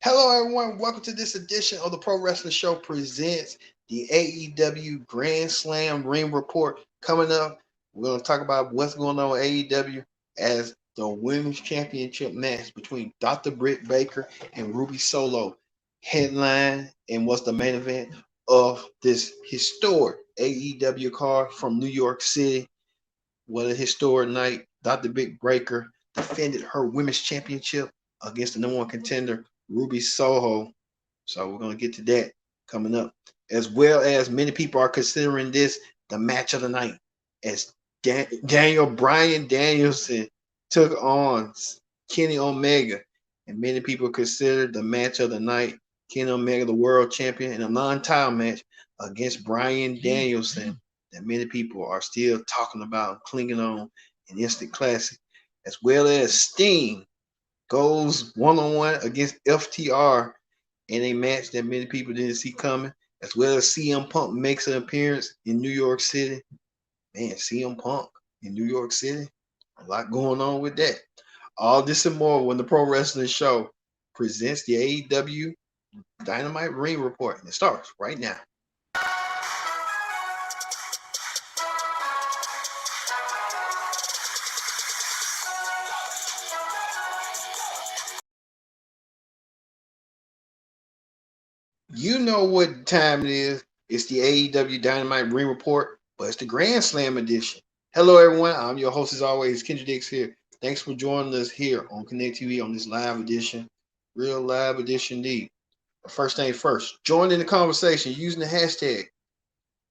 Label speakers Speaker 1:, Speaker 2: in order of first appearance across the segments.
Speaker 1: Hello, everyone. Welcome to this edition of the Pro Wrestling Show presents the AEW Grand Slam Ring Report. Coming up, we're going to talk about what's going on with AEW as the Women's Championship match between Dr. Britt Baker and Ruby Solo headline and what's the main event of this historic AEW card from New York City. What a historic night. Dr. Britt Baker defended her Women's Championship against the number one contender, Ruby Soho. So we're going to get to that coming up. As well as many people are considering this the match of the night as Bryan Danielson took on Kenny Omega. And many people consider the match of the night Kenny Omega, the world champion, in a non-title match against Bryan Danielson that many people are still talking about, clinging on in instant classic, as well as Sting goes one-on-one against FTR in a match that many people didn't see coming, as well as CM Punk makes an appearance in New York City. Man, CM Punk in New York City, a lot going on with that. All this and more when the Pro Wrestling Show presents the AEW Dynamite Ring Report, and it starts right now. You know what time it is. It's the AEW Dynamite Ring Report, but it's the Grand Slam edition. Hello, everyone. I'm your host, as always, Kendra Dix here. Thanks for joining us here on Connect TV on this live edition, real live edition indeed. But first thing first, join in the conversation using the hashtag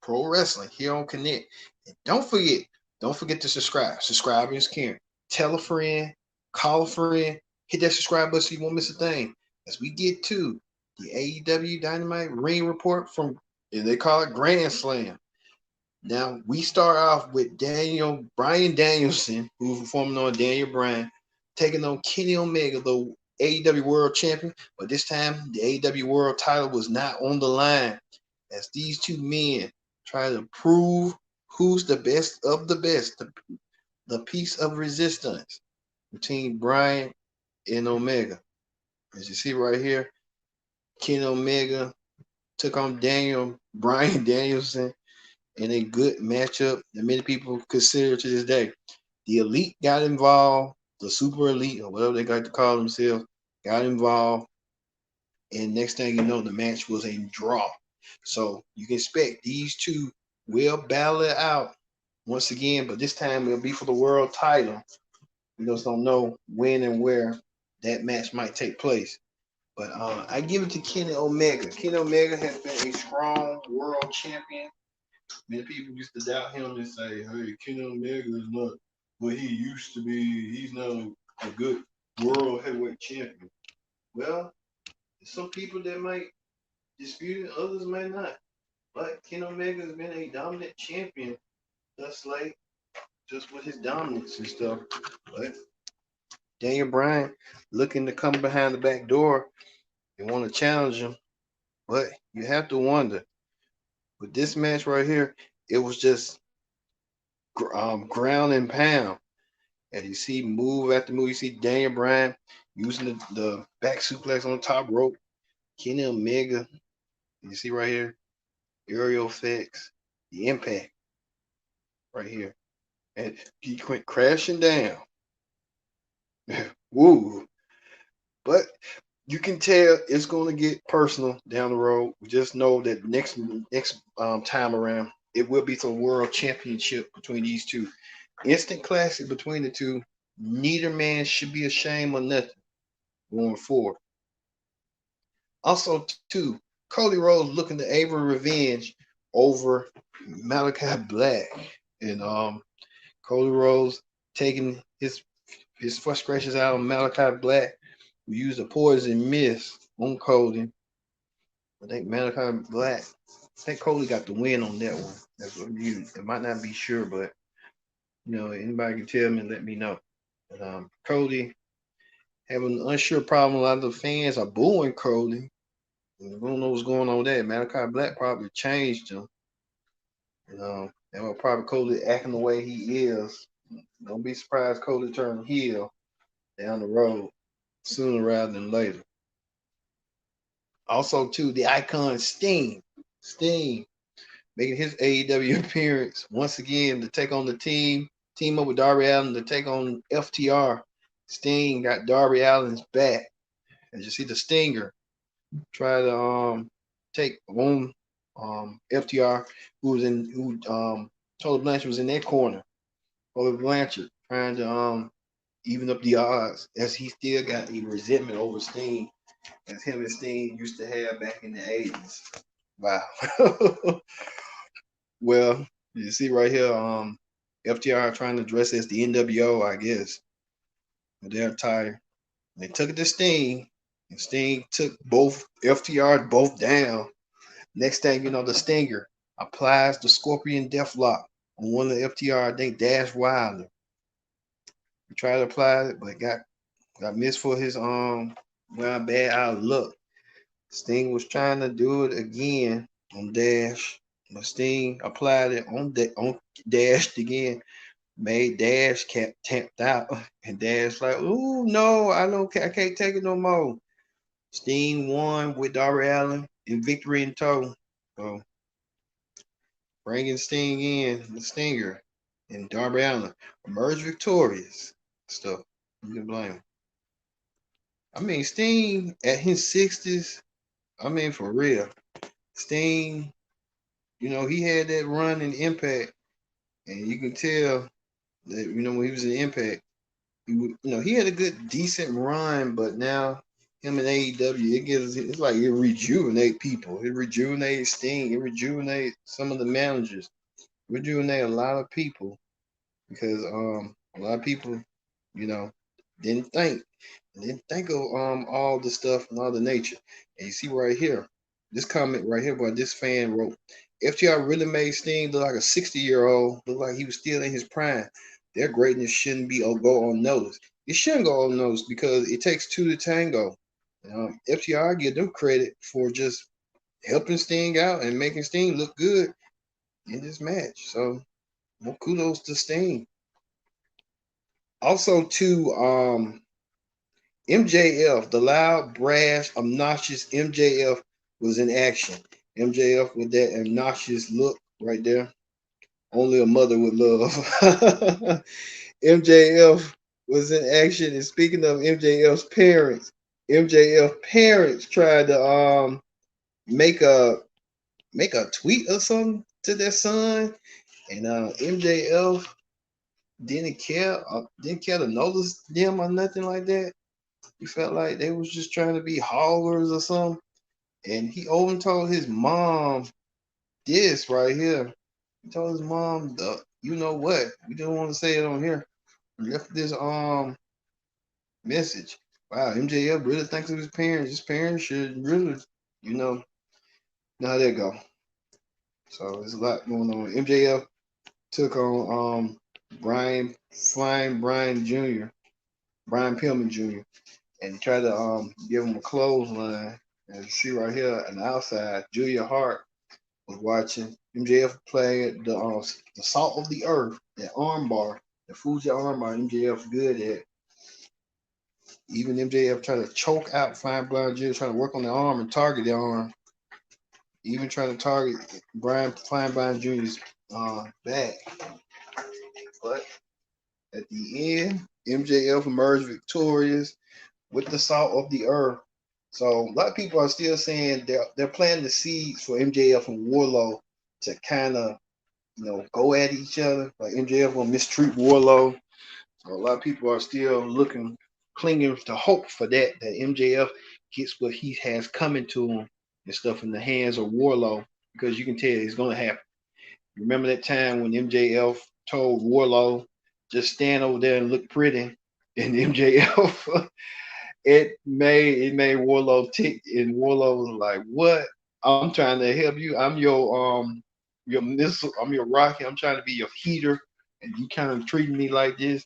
Speaker 1: Pro Wrestling here on Connect. And don't forget to subscribe. Subscribing is caring. Tell a friend, call a friend, hit that subscribe button so you won't miss a thing. As we get to the AEW Dynamite Ring Report from, and they call it Grand Slam. Now, we start off with Bryan Danielson, who's forming on Daniel Bryan, taking on Kenny Omega, the AEW World Champion. But this time, the AEW World title was not on the line as these two men try to prove who's the best of the best, the piece of resistance between Bryan and Omega. As you see right here, Kenny Omega took on Bryan Danielson in a good matchup that many people consider to this day. The Elite got involved, the Super Elite, or whatever they got to call themselves, got involved. And next thing you know, the match was a draw. So you can expect these two will battle it out once again, but this time it'll be for the world title. We just don't know when and where that match might take place. But I give it to Kenny Omega. Kenny Omega has been a strong world champion. Many people used to doubt him and say, hey, Kenny Omega is not what he used to be. He's not a good world heavyweight champion. Well, there's some people that might dispute it, others might not. But Kenny Omega has been a dominant champion, thus like just with his dominance and stuff. But Daniel Bryan looking to come behind the back door and want to challenge him. But you have to wonder, with this match right here, it was just ground and pound. And you see move after move, you see Daniel Bryan using the back suplex on the top rope. Kenny Omega, you see right here, aerial effects, the impact right here. And he went crashing down. Woo. But you can tell it's going to get personal down the road. We just know that next time around, it will be for world championship between these two. Instant classic between the two. Neither man should be ashamed of nothing going forward. Also, too, Cody Rhodes looking to Avery revenge over Malachi Black. And Cody Rhodes taking his frustrations out on Malachi Black. We used a poison mist on Cody. I think Malachi Black. I think Cody got the win on that one. That's what you. It might not be sure, but anybody can tell me and let me know. But Cody having an unsure problem. A lot of the fans are booing Cody. We don't know what's going on with that. Malachi Black probably changed him. And probably Cody acting the way he is. Don't be surprised Cody turn heel down the road sooner rather than later. Also, too, the icon Sting. Sting making his AEW appearance once again to take on the team up with Darby Allin to take on FTR. Sting got Darby Allin's back. As you see the Stinger try to take on FTR, who Tully Blanchard was in that corner. Tully Blanchard trying to even up the odds as he still got a resentment over Sting as him and Sting used to have back in the 80s. Wow. Well, you see right here, FTR trying to dress as the NWO, I guess. But they're tired. They took it to Sting, and Sting took both FTR both down. Next thing you know, the Stinger applies the Scorpion Deathlock on one of the FTR, I think Dash Wilder. He tried to apply it, but got missed for his bad outlook. Sting was trying to do it again on Dash, but Sting applied it on Dash again. Made Dash tapped out, and Dash like, "Ooh, no, I can't take it no more." Sting won with Darby Allin in victory in tow. So bringing Sting in, the Stinger, and Darby Allin emerged victorious. Stuff you can blame him. I mean, Sting at his 60s. I mean, for real, Sting. He had that run in Impact, and you can tell that when he was in Impact, he had a good, decent run, but now him in AEW, it's like it rejuvenate people. It rejuvenates Sting. It rejuvenates some of the managers. Rejuvenate a lot of people because a lot of people, you know, didn't think of all the stuff and all the nature. And you see right here, this comment right here by this fan wrote, FTR really made Sting look like a 60-year-old, look like he was still in his prime. Their greatness shouldn't be or go unnoticed. It shouldn't go unnoticed because it takes two to tango. FTR give them credit for just helping Sting out and making Sting look good in this match. So, well, kudos to Sting. Also, to MJF, the loud, brash, obnoxious MJF was in action. MJF with that obnoxious look right there. Only a mother would love. MJF was in action. And speaking of MJF's parents, MJF parents tried to make a tweet or something to their son, and MJF didn't care to notice them or nothing like that. He felt like they was just trying to be haulers or something. And he even told his mom this right here. He told his mom, you know what? We don't want to say it on here. He left this message. Wow, MJF really thinks of his parents. His parents should really, know how that go. So there's a lot going on. MJF took on Bryan Jr., Brian Pillman Jr., and tried to give him a clothesline. And you see right here on the outside, Julia Hart was watching. MJF played the Salt of the Earth, that armbar, the Fuji armbar. MJF's good at. Even MJF tried to choke out Fine Blind Jr., trying to work on the arm and target the arm. Even trying to target Fine Blind Jr.'s back. But at the end, MJF emerged victorious with the Salt of the Earth. So a lot of people are still saying they're planting the seeds for MJF and Wardlow to kind of, go at each other. Like MJF will mistreat Wardlow. So a lot of people are still clinging to hope for that MJF gets what he has coming to him and stuff in the hands of Wardlow, because you can tell it's going to happen. Remember that time when MJF told Wardlow, just stand over there and look pretty, and MJF it made Wardlow tick, and Wardlow was like, "What? I'm trying to help you. I'm your missile. I'm your rocket. I'm trying to be your heater, and you kind of treating me like this."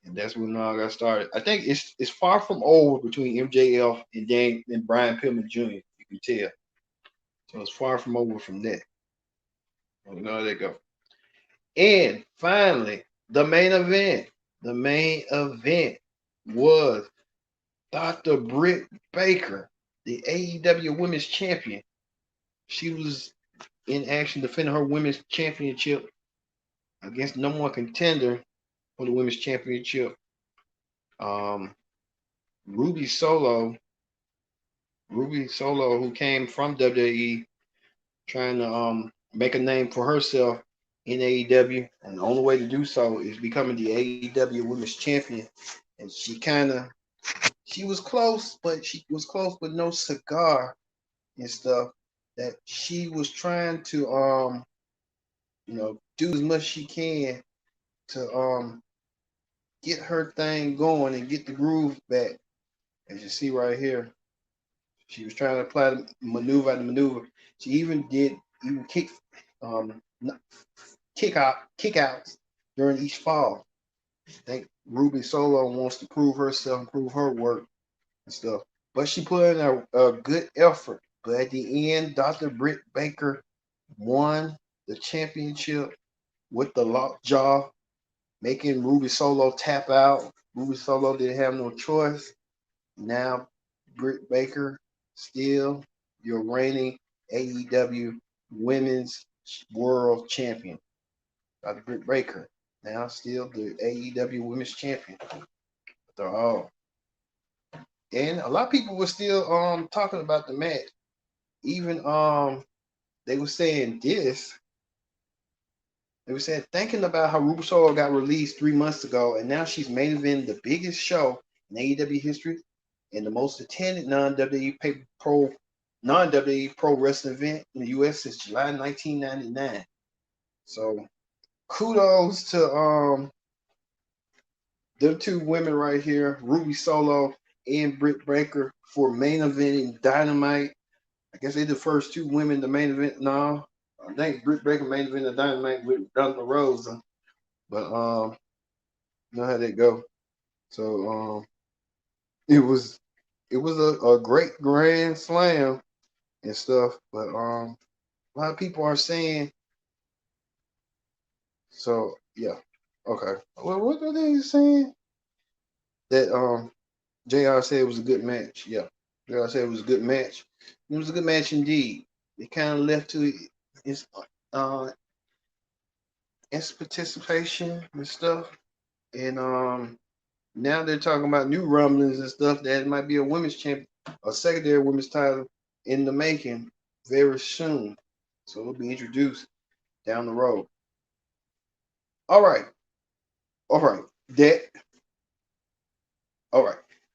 Speaker 1: And that's when all got started. I think it's far from over between MJF and Brian Pillman Jr. You can tell. So it's far from over from that. There they go. And finally, the main event. The main event was Dr. Britt Baker the AEW Women's Champion. She was in action defending her Women's Championship against the #1 contender for the Women's Championship, um, Ruby Solo. Ruby Solo, who came from WWE, trying to make a name for herself in AEW, and the only way to do so is becoming the AEW Women's Champion. And she was close, but she was close with no cigar and stuff. That she was trying to do as much as she can to get her thing going and get the groove back. As you see right here, she was trying to apply the maneuver after maneuver. She even did um kick outs during each fall. I think Ruby Solo wants to prove herself and prove her work and stuff. But she put in a good effort. But at the end, Dr. Britt Baker won the championship with the lockjaw, making Ruby Solo tap out. Ruby Solo didn't have no choice. Now, Britt Baker, still your reigning AEW Women's World Champion. Dr. Britt Baker, now still the AEW Women's Champion. They're all. And a lot of people were still talking about the match. Even they were saying this. They were saying thinking about how Ruby Solo got released 3 months ago, and now she's main eventing the biggest show in AEW history and the most attended non-WWE pro wrestling event in the US since July 1999. So kudos to them two women right here, Ruby Solo and Britt Baker, for main eventing Dynamite. I guess they're the first two women to main event. No, I think Britt Baker main evented Dynamite with Thunder Rosa, but you know how they go. So it was a great grand slam and stuff, but a lot of people are saying. So yeah, okay. What are they saying? That JR said it was a good match. Yeah, JR said it was a good match. It was a good match indeed. It kind of left to its participation and stuff, and now they're talking about new rumblings and stuff that it might be a women's champion, a secondary women's title in the making very soon. So it'll be introduced down the road. All right.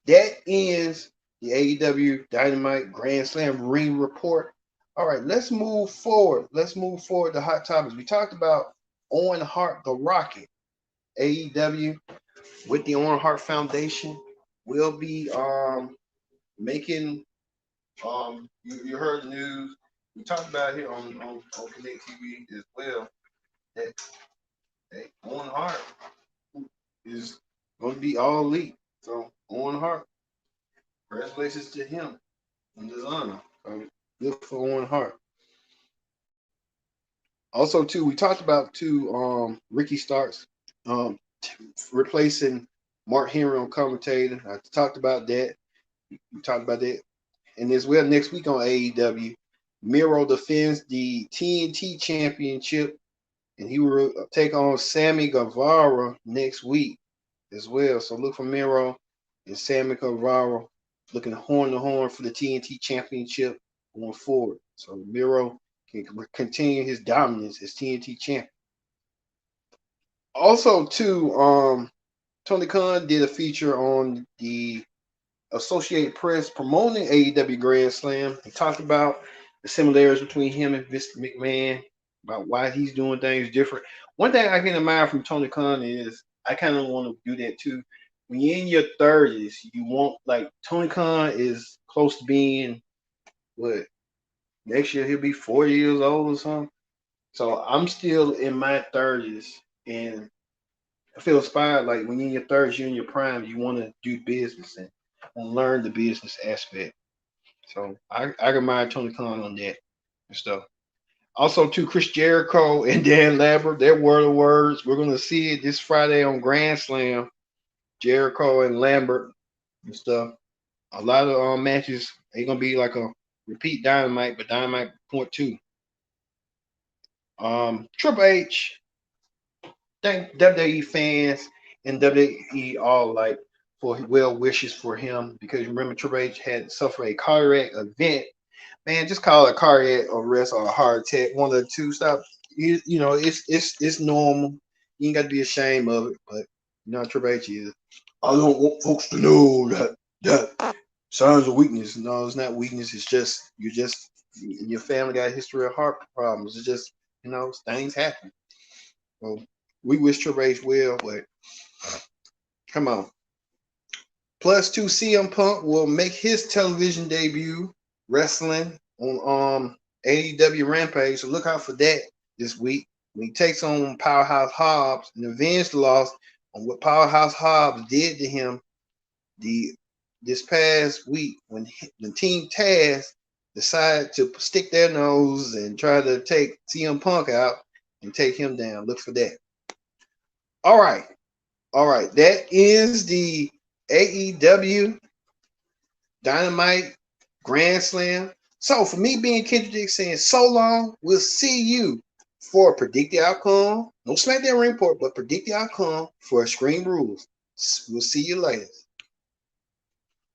Speaker 1: That ends the AEW Dynamite Grand Slam ring report. All right, let's move forward. To hot topics. We talked about Owen Hart, the Rocket. AEW with the Owen Hart Foundation will be making you heard the news. We talked about it here on Connect TV as well that Owen Hart is going to be all elite. So Owen Hart, congratulations to him in his honor. Good for Owen Hart. Also, too, we talked about Ricky Starks replacing Mark Henry on commentator. I talked about that. We talked about that. And as well, next week on AEW, Miro defends the TNT Championship, and he will take on Sammy Guevara next week as well. So look for Miro and Sammy Guevara looking horn to horn for the TNT Championship going forward. So Miro can continue his dominance as TNT champion. Also, too, Tony Khan did a feature on the Associated Press promoting AEW Grand Slam. He talked about the similarities between him and Vince McMahon, about why he's doing things different. One thing I can admire from Tony Khan is I kind of want to do that too. When you're in your 30s, you want, like, Tony Khan is close to being, what, next year he'll be 40 years old or something. So I'm still in my 30s, and I feel inspired. Like, when you're in your 30s, you're in your prime, you want to do business and learn the business aspect. So I admire Tony Khan on that and stuff. Also, too, Chris Jericho and Dan Lambert, their word of words. We're going to see it this Friday on Grand Slam. Jericho and Lambert and stuff. A lot of matches ain't gonna be like a repeat Dynamite, but Dynamite point two. Triple H, thank WWE fans and WWE all like for well wishes for him because remember Triple H had suffered a cardiac event. Man, just call it a cardiac arrest or a heart attack, one of the two. Stop. You know, it's normal. You ain't got to be ashamed of it, but you know Triple H is. I don't want folks to know that signs of weakness. No, it's not weakness. It's just your family got a history of heart problems. It's just things happen. So we wish Triple H well, but come on. Plus two CM Punk will make his television debut wrestling on AEW Rampage. So look out for that this week when he takes on Powerhouse Hobbs and avenge the loss on what Powerhouse Hobbs did to him this past week when the Team Taz decided to stick their nose and try to take CM Punk out and take him down. Look for that. All right. That is the AEW Dynamite Grand Slam. So for me being Kendrick saying so long, we'll see you for Predict the Outcome. No SmackDown Report, but Predict the Outcome for Extreme Rules. We'll see you later.